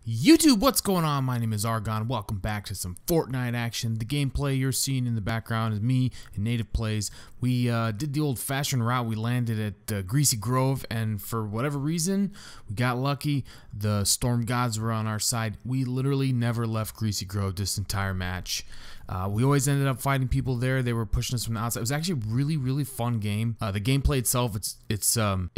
YouTube, what's going on? My name is Argon. Welcome back to some Fortnite action. The gameplay you're seeing in the background is me and Native Plays. We did the old-fashioned route. We landed at Greasy Grove, and for whatever reason, we got lucky. The storm gods were on our side. We literally never left Greasy Grove this entire match. We always ended up fighting people there. They were pushing us from the outside. It was actually a really fun game. The gameplay itself, it's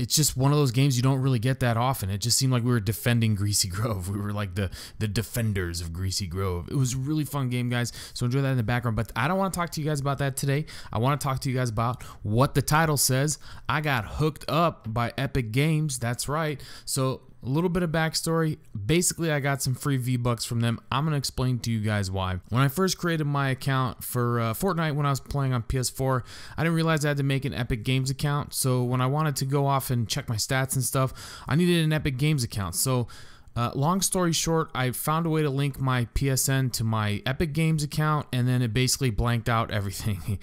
just one of those games you don't really get that often. It just seemed like we were defending Greasy Grove. We were like the defenders of Greasy Grove. It was a really fun game, guys. So enjoy that in the background. But I don't want to talk to you guys about that today. I want to talk to you guys about what the title says. I got hooked up by Epic Games. That's right. So a little bit of backstory. Basically, I got some free V-Bucks from them. I'm going to explain to you guys why. When I first created my account for Fortnite when I was playing on PS4, I didn't realize I had to make an Epic Games account. So when I wanted to go off and check my stats and stuff, I needed an Epic Games account. So long story short, I found a way to link my PSN to my Epic Games account, and then it basically blanked out everything.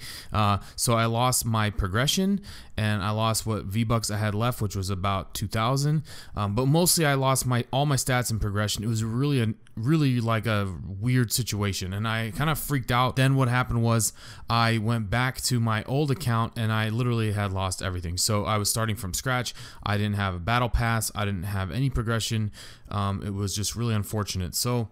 So I lost my progression, and I lost what V-Bucks I had left, which was about 2,000. But mostly I lost all my stats and progression. It was really like a weird situation, and I kind of freaked out. Then what happened was I went back to my old account, and I literally had lost everything. So I was starting from scratch. I didn't have a battle pass. I didn't have any progression. It was just really unfortunate. So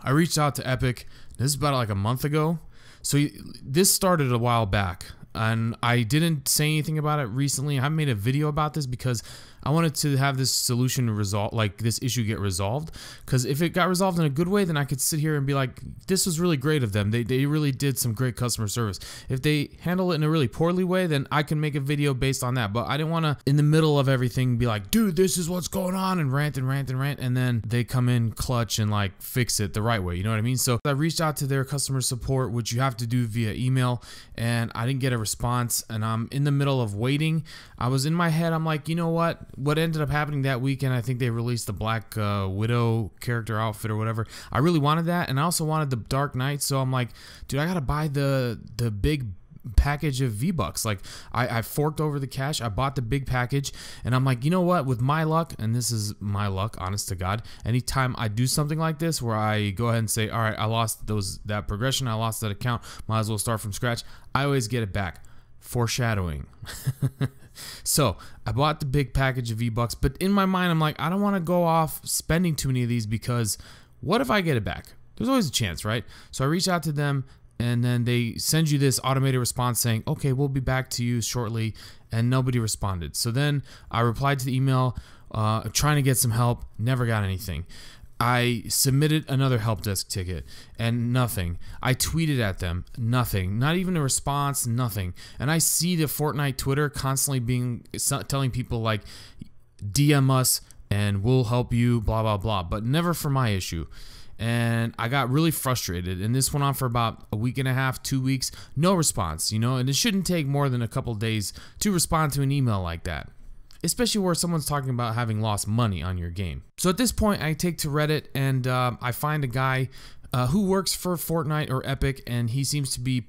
I reached out to Epic. This is about like a month ago. So this started a while back, and I didn't say anything about it recently. I haven't made a video about this because I wanted to have this solution resolve, like this issue get resolved. Because if it got resolved in a good way, then I could sit here and be like, this was really great of them. They really did some great customer service. If they handle it in a really poorly way, then I can make a video based on that. But I didn't want to, in the middle of everything, be like, dude, this is what's going on, and rant and rant and rant. And then they come in clutch and like fix it the right way. You know what I mean? So I reached out to their customer support, which you have to do via email, and I didn't get a response. And I'm in the middle of waiting. I was in my head, I'm like, you know what? What ended up happening that weekend, I think they released the Black Widow character outfit or whatever. I really wanted that, and I also wanted the Dark Knight. So I'm like, dude, I gotta buy the big package of V-Bucks. Like I forked over the cash. I bought the big package, and I'm like, you know what? With my luck, and this is my luck, honest to God, anytime I do something like this where I go ahead and say, all right, I lost that progression, I lost that account, might as well start from scratch, I always get it back. Foreshadowing. So I bought the big package of V-Bucks, but in my mind, I'm like, I don't want to go off spending too many of these, because what if I get it back? There's always a chance, right? So I reach out to them, and then they send you this automated response saying, okay, we'll be back to you shortly, and nobody responded. So then I replied to the email, trying to get some help, never got anything. I submitted another help desk ticket, and nothing. I tweeted at them, nothing. Not even a response, nothing. And I see the Fortnite Twitter constantly telling people like, DM us and we'll help you, blah, blah, blah, but never for my issue. And I got really frustrated, and this went on for about a week and a half, 2 weeks, no response, you know, and it shouldn't take more than a couple days to respond to an email like that, especially where someone's talking about having lost money on your game. So at this point, I take to Reddit, and I find a guy who works for Fortnite or Epic, and he seems to be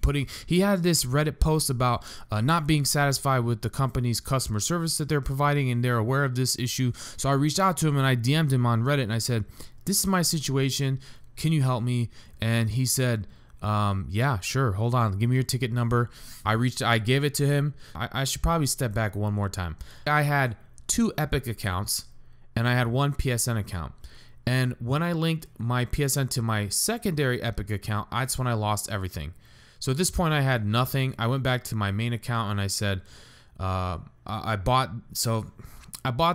he had this Reddit post about not being satisfied with the company's customer service that they're providing, and they're aware of this issue. So I reached out to him, and I DM'd him on Reddit, and I said, this is my situation, can you help me? And he said, yeah, sure, hold on, give me your ticket number. I gave it to him. I should probably step back one more time. I had 2 Epic accounts, and I had 1 PSN account. And when I linked my PSN to my secondary Epic account, that's when I lost everything. So at this point, I had nothing. I went back to my main account, and I said, I bought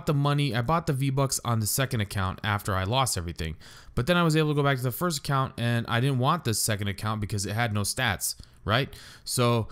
the V-Bucks on the second account after I lost everything. But then I was able to go back to the first account, and I didn't want the second account because it had no stats, right? So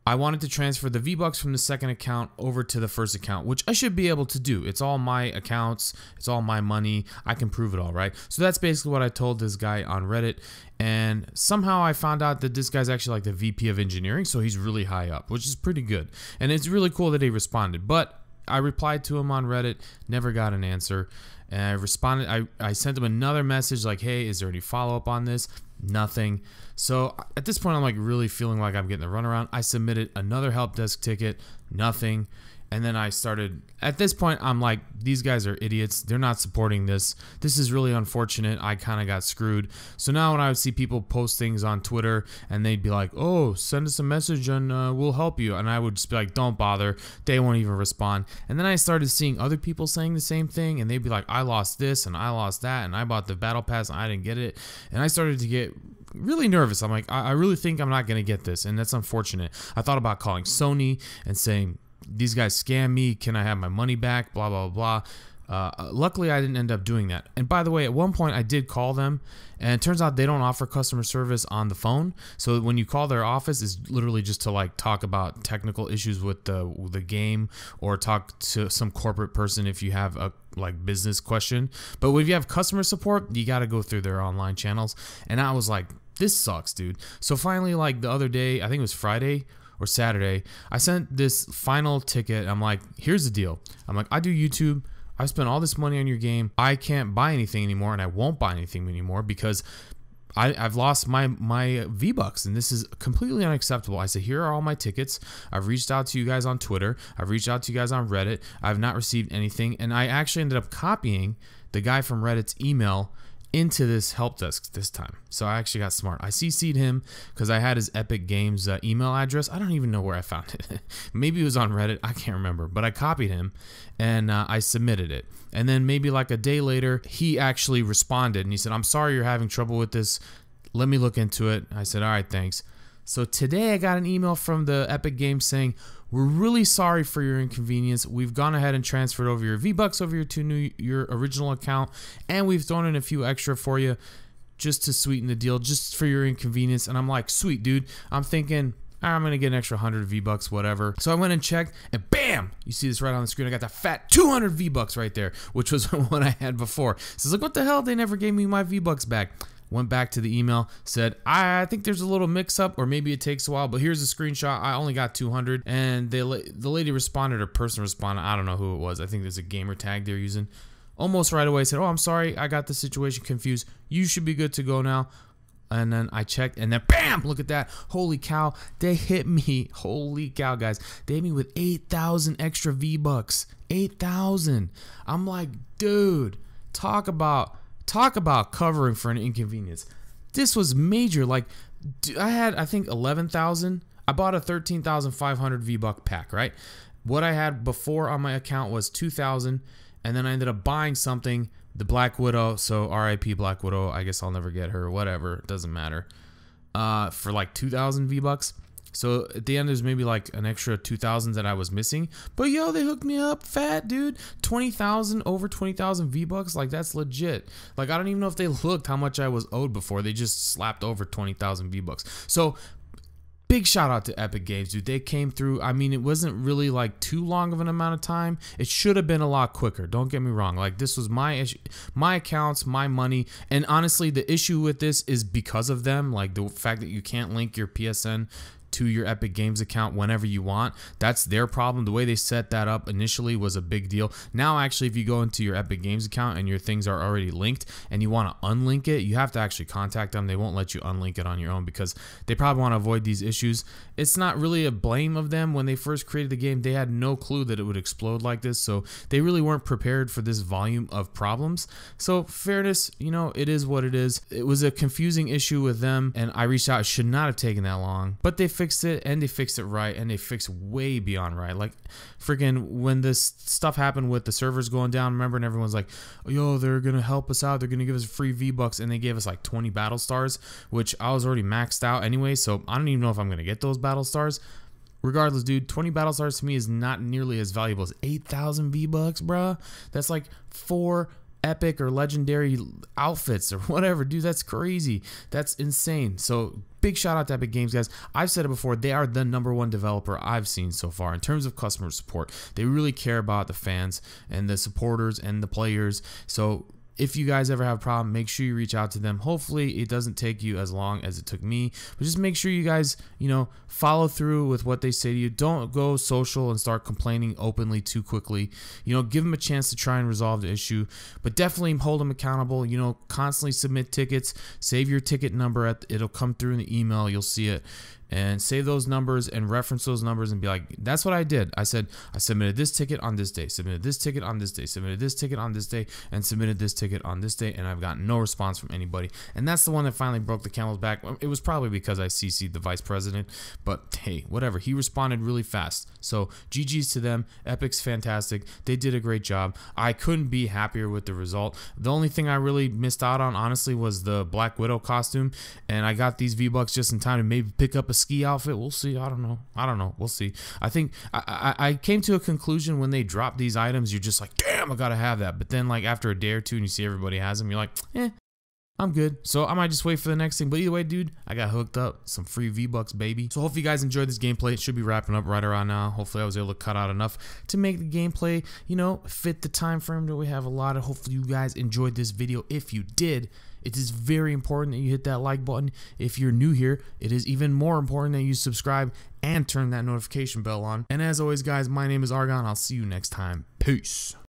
I wanted to transfer the V-Bucks from the second account over to the first account, which I should be able to do. It's all my accounts. It's all my money. I can prove it all, right? So that's basically what I told this guy on Reddit. And somehow I found out that this guy's actually like the VP of engineering, so he's really high up, which is pretty good. And it's really cool that he responded. But I replied to him on Reddit, never got an answer. And I responded, I sent him another message like, hey, is there any follow-up on this? Nothing. So at this point, I'm like really feeling like I'm getting the runaround. I submitted another help desk ticket, nothing. And then I started, at this point, I'm like, these guys are idiots. They're not supporting this. This is really unfortunate. I kind of got screwed. So now when I would see people post things on Twitter and they'd be like, oh, send us a message and we'll help you. And I would just be like, don't bother. They won't even respond. And then I started seeing other people saying the same thing, and they'd be like, I lost this and I lost that and I bought the battle pass and I didn't get it. And I started to get really nervous. I'm like, I really think I'm not going to get this, and that's unfortunate. I thought about calling Sony and saying, these guys scam me, can I have my money back, blah, blah, blah. Luckily, I didn't end up doing that. And by the way, at one point, I did call them, and it turns out they don't offer customer service on the phone. So when you call their office, it's literally just to like talk about technical issues with the game, or talk to some corporate person if you have a like business question. But if you have customer support, you got to go through their online channels. And I was like, this sucks, dude. So finally, like the other day, I think it was Friday or Saturday, I sent this final ticket. I'm like, here's the deal. I'm like, I do YouTube. I spent all this money on your game. I can't buy anything anymore, and I won't buy anything anymore because I've lost my V-Bucks, and this is completely unacceptable. I said, here are all my tickets. I've reached out to you guys on Twitter. I've reached out to you guys on Reddit. I've not received anything, and I actually ended up copying the guy from Reddit's email into this help desk this time. So I actually got smart. I CC'd him because I had his Epic Games email address. I don't even know where I found it. Maybe it was on Reddit. I can't remember. But I copied him and I submitted it. And then maybe like a day later, he actually responded and he said, I'm sorry you're having trouble with this. Let me look into it. I said, all right, thanks. So today I got an email from the Epic Games saying, we're really sorry for your inconvenience. We've gone ahead and transferred over your V-Bucks over to your original account, and we've thrown in a few extra for you just to sweeten the deal, just for your inconvenience. And I'm like, sweet, dude. I'm thinking, I'm going to get an extra 100 V-Bucks, whatever. So I went and checked, and bam! You see this right on the screen. I got that fat 200 V-Bucks right there, which was what I had before. So it's like, what the hell? They never gave me my V-Bucks back. Went back to the email, said, I think there's a little mix-up, or maybe it takes a while, but here's a screenshot. I only got 200, and the lady responded, or person responded. I don't know who it was. I think there's a gamer tag they're using. Almost right away said, oh, I'm sorry. I got the situation confused. You should be good to go now. And then I checked, and then bam, look at that. Holy cow, they hit me. Holy cow, guys. They hit me with 8,000 extra V-Bucks. 8,000. I'm like, dude, talk about covering for an inconvenience. This was major. Like, I had, I think, 11,000. I bought a 13,500 V-Buck pack, right? What I had before on my account was 2,000, and then I ended up buying something, the Black Widow, so RIP Black Widow, I guess I'll never get her, whatever, it doesn't matter, for like 2,000 V-Bucks. So at the end, there's maybe like an extra 2,000 that I was missing. But yo, they hooked me up fat, dude. 20,000, over 20,000 V-Bucks. Like, that's legit. Like, I don't even know if they looked how much I was owed before. They just slapped over 20,000 V-Bucks. So big shout out to Epic Games, dude. They came through. I mean, it wasn't really like too long of an amount of time. It should have been a lot quicker. Don't get me wrong. Like, this was my issue, my accounts, my money. And honestly, the issue with this is because of them. Like, the fact that you can't link your PSN to your Epic Games account whenever you want. That's their problem. The way they set that up initially was a big deal. Now, actually, if you go into your Epic Games account and your things are already linked and you want to unlink it, you have to actually contact them. They won't let you unlink it on your own because they probably want to avoid these issues. It's not really a blame of them. When they first created the game, they had no clue that it would explode like this, so they really weren't prepared for this volume of problems. So fairness, you know, it is what it is. It was a confusing issue with them, and I reached out. It should not have taken that long, but they fixed it, and they fixed it right, and they fixed way beyond right. Like, freaking when this stuff happened with the servers going down, remember, and everyone's like, yo, they're gonna help us out, they're gonna give us free V-Bucks, and they gave us like 20 battle stars, which I was already maxed out anyway, so I don't even know if I'm gonna get those battle stars. Regardless, dude, 20 battle stars to me is not nearly as valuable as 8,000 V-Bucks, bruh. That's like 4 epic or legendary outfits or whatever, dude. That's crazy. That's insane. So big shout out to Epic Games, guys. I've said it before, they are the #1 developer I've seen so far in terms of customer support. They really care about the fans and the supporters and the players. So if you guys ever have a problem, make sure you reach out to them. Hopefully it doesn't take you as long as it took me, but just make sure you guys, you know, follow through with what they say to you. Don't go social and start complaining openly too quickly. You know, give them a chance to try and resolve the issue, but definitely hold them accountable. You know, constantly submit tickets, save your ticket number, it'll come through in the email, you'll see it. and save those numbers and reference those numbers and be like, that's what I did. I said, I submitted this ticket on this day, submitted this ticket on this day, submitted this ticket on this day, and submitted this ticket on this day, and I've gotten no response from anybody. And that's the one that finally broke the camel's back. It was probably because I CC'd the vice president, but hey, whatever. He responded really fast. So GG's to them. Epic's fantastic. They did a great job. I couldn't be happier with the result. The only thing I really missed out on, honestly, was the Black Widow costume, and I got these V-Bucks just in time to maybe pick up a ski outfit. We'll see. I don't know. We'll see. I think I came to a conclusion when they drop these items, you're just like, damn, I gotta have that. But then like after a day or two and you see everybody has them, you're like, I'm good. So I might just wait for the next thing. But either way, dude, I got hooked up. Some free V-Bucks, baby. So hopefully you guys enjoyed this gameplay. It should be wrapping up right around now. Hopefully I was able to cut out enough to make the gameplay, you know, fit the time frame that we have allotted. Hopefully you guys enjoyed this video. If you did, it is very important that you hit that like button. If you're new here, it is even more important that you subscribe and turn that notification bell on. And as always, guys, my name is Argon. I'll see you next time. Peace.